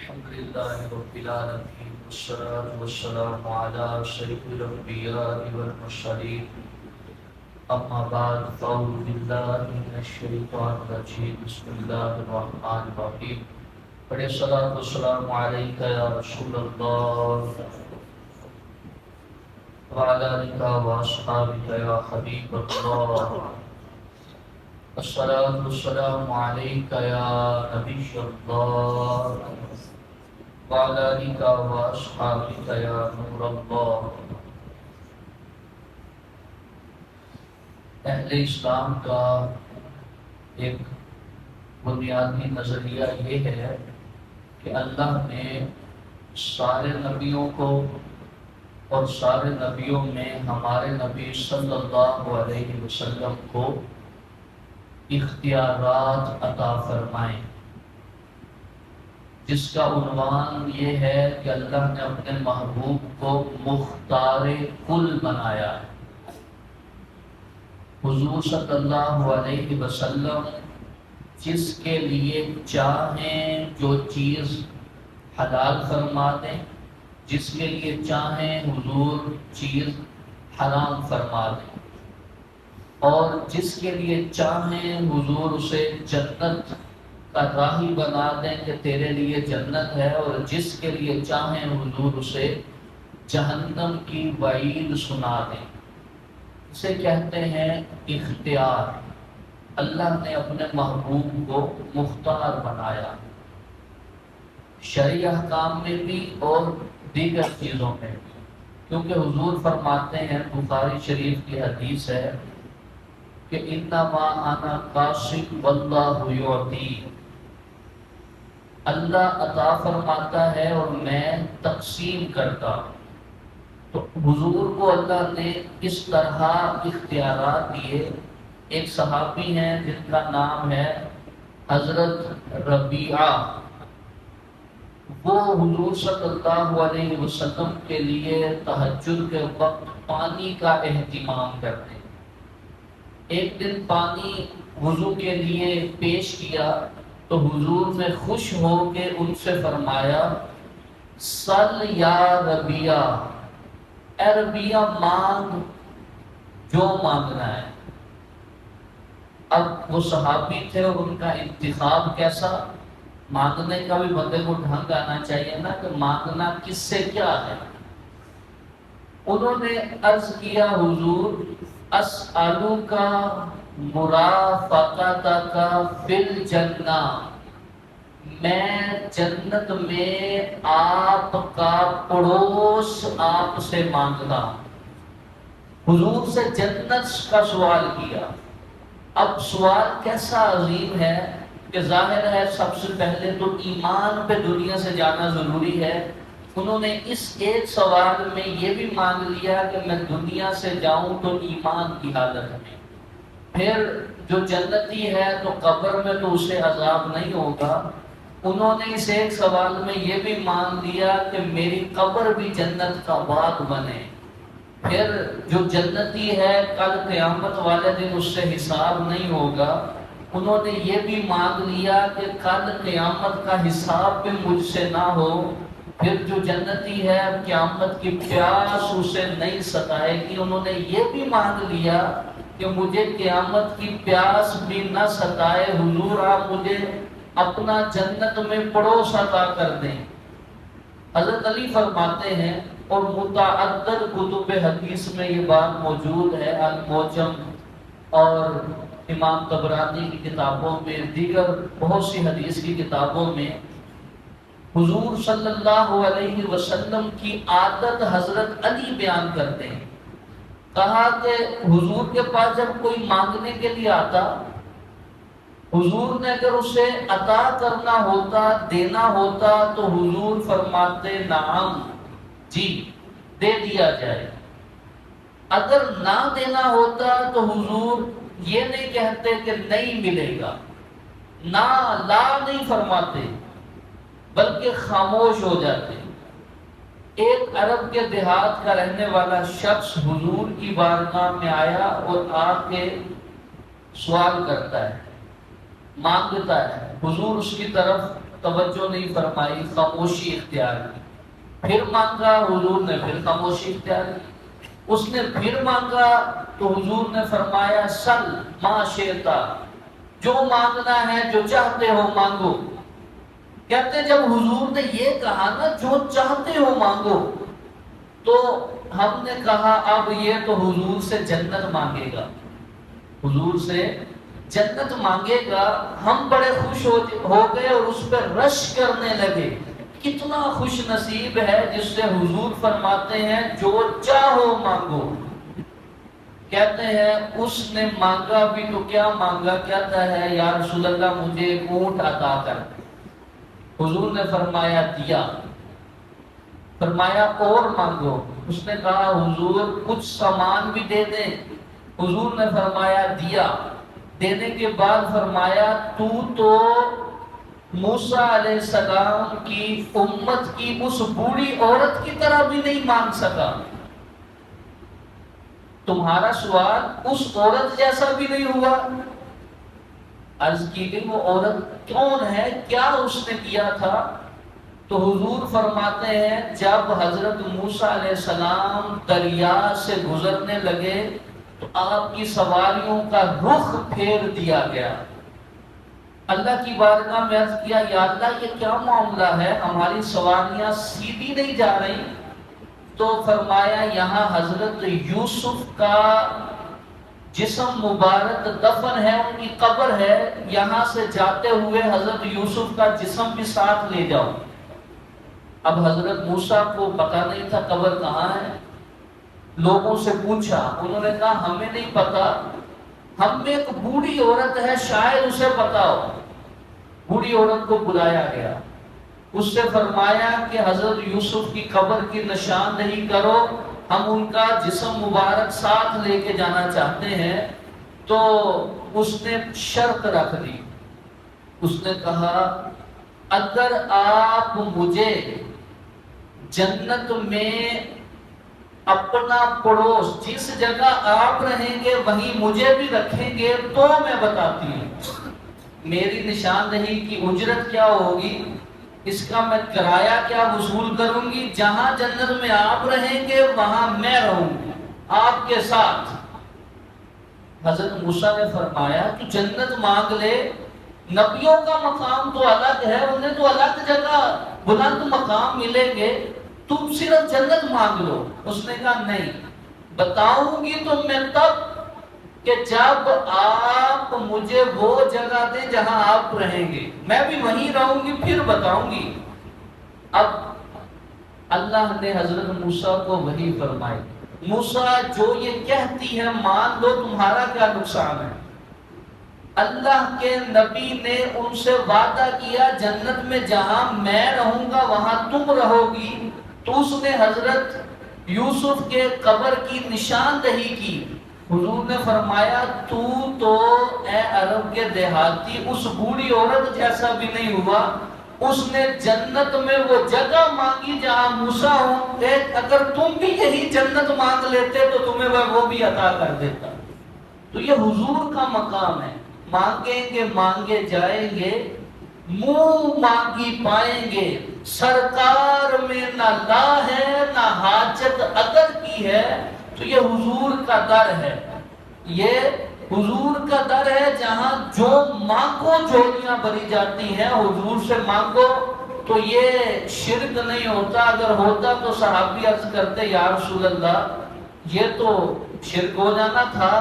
الحمد لله رب العالمين والصلاة والسلام على سيد الأنبياء والمرسلين أما بعد فأعوذ بالله من الشيطان الرجيم بسم الله الرحمن الرحيم بڑے الصلاة والسلام عليك يا رسول الله وعلى آلك وأصحابك يا حبيب الله الصلاة والسلام عليك يا نبي الله وعلى آلك وأصحابك يا نور الله۔ اہل اسلام کا ایک بنیادی نظریہ یہ ہے کہ اللہ نے سارے نبیوں کو اور سارے نبیوں میں ہمارے نبی صلی اللہ علیہ وسلم کو اختیارات عطا فرمائے، جس کا عنوان یہ ہے کہ اللہ نے اپنے محبوب کو مختار کل بنایا ہے۔ حضور صلی اللہ علیہ وسلم جس کے لیے چاہیں جو چیز حلال فرما دیں، جس کے لیے چاہیں حضور چیز حرام فرما دیں، اور جس کے لیے چاہیں حضور اسے جنت کا راہی بنا دیں کہ تیرے لیے جنت ہے، اور جس کے لیے چاہیں حضور اسے جہنم کی وعید سنا دیں۔ اسے کہتے ہیں اختیار۔ اللہ نے اپنے محبوب کو مختار بنایا، شرعی احکام میں بھی اور دیگر چیزوں میں بھی، کیونکہ حضور فرماتے ہیں، بخاری شریف کی حدیث ہے کہ انما انا قاسم واللہ یعطی، اللہ عطا فرماتا ہے اور میں تقسیم کرتا ہوں۔ تو حضور کو اللہ نے اس طرح اختیارات دیے۔ ایک صحابی ہیں جن کا نام ہے حضرت ربیعہ، وہ حضور صلی اللہ علیہ وسلم کے لیے تہجد کے وقت پانی کا اہتمام کرتے ہیں۔ ایک دن پانی وضو کے لیے پیش کیا تو حضور نے خوش ہو کے ان سے فرمایا، سل یا ربیعہ، اے ربیعہ مانگ جو مانگنا ہے۔ اب وہ صحابی تھے اور ان کا انتخاب کیسا، مانگنے کا بھی بندے کو ڈھنگ آنا چاہیے نا، کہ مانگنا کس سے کیا ہے۔ انہوں نے عرض کیا، حضور اسألوک مرافقتک فی الجنہ، میں جنت میں آپ کا پڑوس آپ سے مانگتا ہوں۔ حضور سے جنت کا سوال کیا۔ اب سوال کیسا عظیم ہے کہ ظاہر ہے سب سے پہلے تو ایمان پہ دنیا سے جانا ضروری ہے۔ انہوں نے اس ایک سوال میں یہ بھی مانگ لیا کہ میں دنیا سے جاؤں تو ایمان کی حالت میں، پھر جو جنتی ہے تو قبر میں تو اسے عذاب نہیں ہوگا۔ انہوں نے اس ایک سوال میں یہ بھی مان لیا کہ میری قبر بھی جنت کا باغ بنے، پھر جو جنتی ہے کل قیامت والے دن اس سے حساب نہیں ہوگا۔ انہوں نے یہ بھی مان لیا کہ کل قیامت کا حساب بھی مجھ سے نہ ہو، پھر جو جنتی ہے قیامت کی پیاس اسے نہیں ستائے گی۔ انہوں نے یہ بھی مان لیا کہ مجھے قیامت کی پیاس بھی نہ ستائے، حضور آپ مجھے اپنا جنت میں پڑوس عطا کر دیں۔ حضرت علی فرماتے ہیں، اور متعدد کتب حدیث میں یہ بات موجود ہے، المعجم اور امام طبرانی کی کتابوں میں، دیگر بہت سی حدیث کی کتابوں میں، حضور صلی اللہ علیہ وسلم کی عادت حضرت علی بیان کرتے ہیں۔ کہا کہ حضور کے پاس جب کوئی مانگنے کے لیے آتا، حضور نے اگر اسے عطا کرنا ہوتا، دینا ہوتا، تو حضور فرماتے نعم، جی دے دیا جائے۔ اگر نہ دینا ہوتا تو حضور یہ نہیں کہتے کہ نہیں ملے گا، نہ لا نہیں فرماتے، بلکہ خاموش ہو جاتے۔ ایک عرب کے دیہات کا رہنے والا شخص حضور کی بارگاہ میں آیا اور آ کے سوال کرتا ہے، مانگتا ہے۔ حضور اس کی طرف توجہ نہیں فرمائی، خاموشی اختیار کی۔ پھر مانگا، حضور نے پھر خاموشی اختیار کی۔ اس نے پھر مانگا تو حضور نے فرمایا سل ما شئت، جو مانگنا ہے، جو چاہتے ہو مانگو۔ کہتے ہیں جب حضور نے یہ کہا نا جو چاہتے ہو مانگو، تو ہم نے کہا اب یہ تو حضور سے جنت مانگے گا، حضور سے جنت مانگے گا۔ ہم بڑے خوش ہو گئے اور اس پہ رش کرنے لگے۔ کتنا خوش نصیب ہے جس سے حضور فرماتے ہیں جو چاہو مانگو۔ کہتے ہیں اس نے مانگا بھی تو کیا مانگا، کہتا ہے یا رسول اللہ مجھے ایک اونٹ عطا کر۔ حضور نے فرمایا دیا۔ فرمایا اور مانگو۔ اس نے کہا حضور کچھ سامان بھی دے دیں۔ حضور نے فرمایا دیا۔ دینے کے بعد فرمایا تو موسیٰ علیہ السلام کی امت کی اس بوڑھی عورت کی طرح بھی نہیں مانگ سکا، تمہارا سوال اس عورت جیسا بھی نہیں ہوا۔ عرض کی گئی وہ عورت کون ہے، کیا اس نے کیا تھا؟ تو حضور فرماتے ہیں جب حضرت موسیٰ علیہ السلام دریا سے گزرنے لگے تو آپ کی سواریوں کا رخ پھیر دیا گیا۔ اللہ کی بارگاہ میں عرض کیا یا اللہ یہ کیا معاملہ ہے، ہماری سواریاں سیدھی نہیں جا رہی؟ تو فرمایا یہاں حضرت یوسف کا جسم مبارک دفن ہے، ان کی قبر ہے، یہاں سے جاتے ہوئے حضرت یوسف کا جسم بھی ساتھ لے جاؤ۔ اب حضرت موسیٰ کو پتہ نہیں تھا قبر کہاں ہے، لوگوں سے پوچھا، انہوں نے کہا ہمیں نہیں پتا، ہم میں ایک بوڑھی عورت ہے شاید اسے پتا ہو۔ بوڑھی عورت کو بلایا گیا، اس سے فرمایا کہ حضرت یوسف کی قبر کی نشاندہی کرو، ہم ان کا جسم مبارک ساتھ لے کے جانا چاہتے ہیں۔ تو اس نے شرط رکھ دی، اس نے کہا اگر آپ مجھے جنت میں اپنا پڑوس جس جگہ آپ رہیں گے وہیں مجھے بھی رکھیں گے تو میں بتاتی ہوں میری نشاندہی کی اجرت کیا ہوگی، اس کا میں کرایہ کیا وصول کروں گی، جہاں جنت میں آپ رہیں گے وہاں میں رہوں گی آپ کے ساتھ۔ حضرت موسیٰ نے فرمایا تو جنت مانگ لے، نبیوں کا مقام تو الگ ہے، انہیں تو الگ جگہ بلند مقام ملیں گے، تم صرف جنت مانگ لو۔ اس نے کہا نہیں، بتاؤں گی تو میں تب کہ جب آپ مجھے وہ جگہ دیں جہاں آپ رہیں گے، میں بھی وہیں رہوں گی پھر بتاؤں گی۔ اب اللہ نے حضرت موسیٰ کو وحی فرمائی، موسیٰ جو یہ کہتی ہے مان لو، تمہارا کیا نقصان ہے؟ اللہ کے نبی نے ان سے وعدہ کیا جنت میں جہاں میں رہوں گا وہاں تم رہو گی، تو اس نے حضرت یوسف کے قبر کی نشاندہی کی۔ حضور نے فرمایا تو اے عرب کے دیہاتی اس بوڑھی عورت جیسا بھی نہیں ہوا، اس نے جنت میں وہ جگہ مانگی جہاں موسیٰ ہوں، اگر تم بھی یہی جنت مانگ لیتے تو تمہیں وہ بھی عطا کر دیتا۔ تو یہ حضور کا مقام ہے، مانگیں گے مانگے جائیں گے، منہ مانگی پائیں گے، سرکار میں نہ لا ہے نہ حاجت اگر کی ہے، تو یہ حضور کا در ہے، یہ حضور کا در ہے جہاں جو مانگو جھولیاں بھری جاتی ہیں، حضور سے مانگو تو یہ شرک نہیں ہوتا، اگر ہوتا تو صحابی عرض کرتے یا رسول اللہ یہ تو شرک ہو جانا تھا،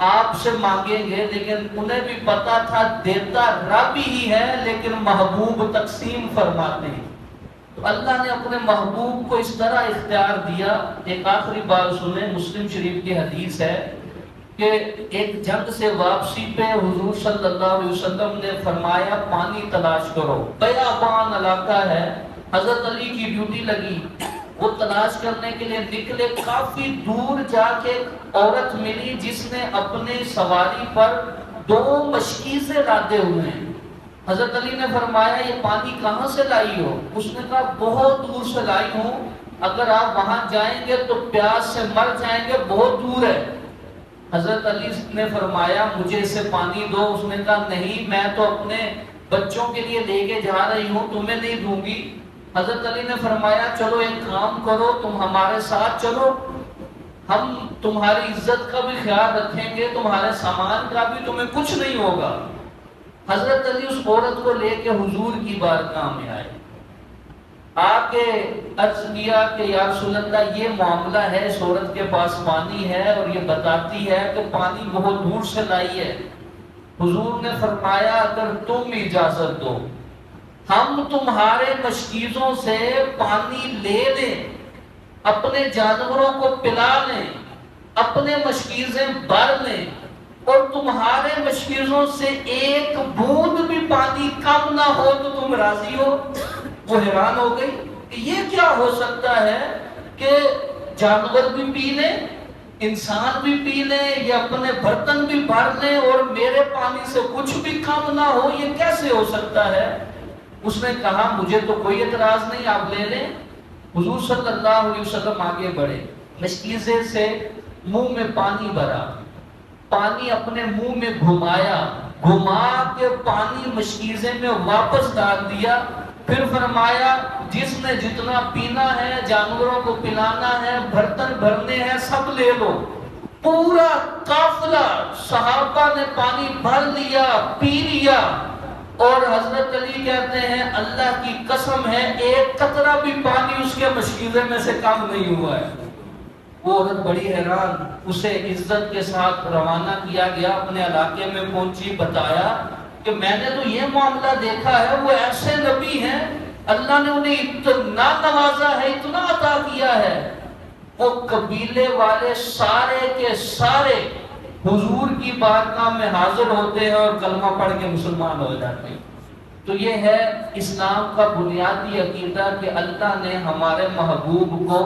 آپ سے مانگیں گے، لیکن انہیں بھی پتا تھا دیتا رب ہی ہے لیکن محبوب تقسیم فرماتے ہیں، تو اللہ نے اپنے محبوب کو اس طرح اختیار دیا۔ ایک آخری بات سنیں، مسلم شریف کی حدیث ہے کہ ایک جنگ سے واپسی پہ حضور صلی اللہ علیہ وسلم نے فرمایا پانی تلاش کرو، بیابان علاقہ ہے، حضرت علی کی ڈیوٹی لگی، وہ تلاش کرنے کے لیے نکلے، کافی دور جا کے عورت ملی جس نے اپنے سواری پر 2 مشکیزیں لادے ہوئے ہیں۔ حضرت علی نے فرمایا یہ پانی کہاں سے لائی ہو؟ اس نے کہا بہت دور سے لائی ہوں، اگر آپ وہاں جائیں گے تو پیاس سے مر جائیں گے، بہت دور ہے۔ حضرت علی نے فرمایا مجھے اسے پانی دو، اس نے کہا نہیں، میں تو اپنے بچوں کے لیے لے کے جا رہی ہوں، تمہیں نہیں دوں گی۔ حضرت علی نے فرمایا چلو ایک کام کرو، تم ہمارے ساتھ چلو، ہم تمہاری عزت کا بھی خیال رکھیں گے، تمہارے سامان کا بھی، تمہیں کچھ نہیں ہوگا۔ حضرت علی اس عورت کو لے کے حضور کی بارگاہ میں آئے، آ کے عرض کیا کہ یا رسول اللہ یہ معاملہ ہے، اس عورت کے پاس پانی ہے اور یہ بتاتی ہے کہ پانی بہت دور سے لائی ہے۔ حضور نے فرمایا اگر تم اجازت دو ہم تمہارے مشکیزوں سے پانی لے لیں، اپنے جانوروں کو پلا لیں، اپنے مشکیزیں بھر لیں، اور تمہارے مشکیزوں سے ایک بوند بھی پانی کم نہ ہو تو تم راضی ہو؟ وہ حیران ہو گئی کہ یہ کیا ہو سکتا ہے کہ جانور بھی پی لیں، انسان بھی پی لیں، یا اپنے برتن بھی بھر لیں اور میرے پانی سے کچھ بھی کم نہ ہو، یہ کیسے ہو سکتا ہے؟ اس نے کہا مجھے تو کوئی اعتراض نہیں، آپ لے لیں۔ حضور صلی اللہ علیہ وسلم آگے بڑھے، مشکیزے سے منہ میں پانی بھرا، پانی اپنے منہ میں گھمایا، گھما کے پانی مشکیزے میں واپس ڈال دیا، پھر فرمایا جس نے جتنا پینا ہے، جانوروں کو پلانا ہے، برتن بھرنے ہیں، سب لے لو۔ پورا قافلہ صحابہ نے پانی بھر لیا، پی لیا، اور حضرت علی کہتے ہیں اللہ کی قسم ہے ایک قطرہ بھی پانی اس کے مشکیزے میں سے کم نہیں ہوا ہے۔ وہ عورت بڑی حیران، اسے عزت کے ساتھ روانہ کیا گیا، اپنے علاقے میں پہنچی، بتایا کہ میں نے تو یہ معاملہ دیکھا ہے، وہ ایسے نبی ہیں اللہ نے انہیں اتنا نوازا ہے، اتنا عطا کیا ہے۔ وہ قبیلے والے سارے کے سارے حضور کی بارگاہ میں حاضر ہوتے ہیں اور کلمہ پڑھ کے مسلمان ہو جاتے ہیں۔ تو یہ ہے اسلام کا بنیادی عقیدہ کہ اللہ نے ہمارے محبوب کو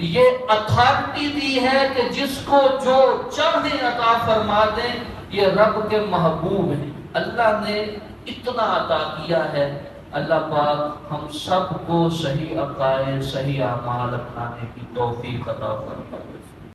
یہ اتھارٹی دی ہے کہ جس کو جو چاہے عطا فرما دیں، یہ رب کے محبوب ہیں، اللہ نے اتنا عطا کیا ہے۔ اللہ پاک ہم سب کو صحیح عقائد، صحیح اعمال اپنانے کی توفیق عطا فرمائے۔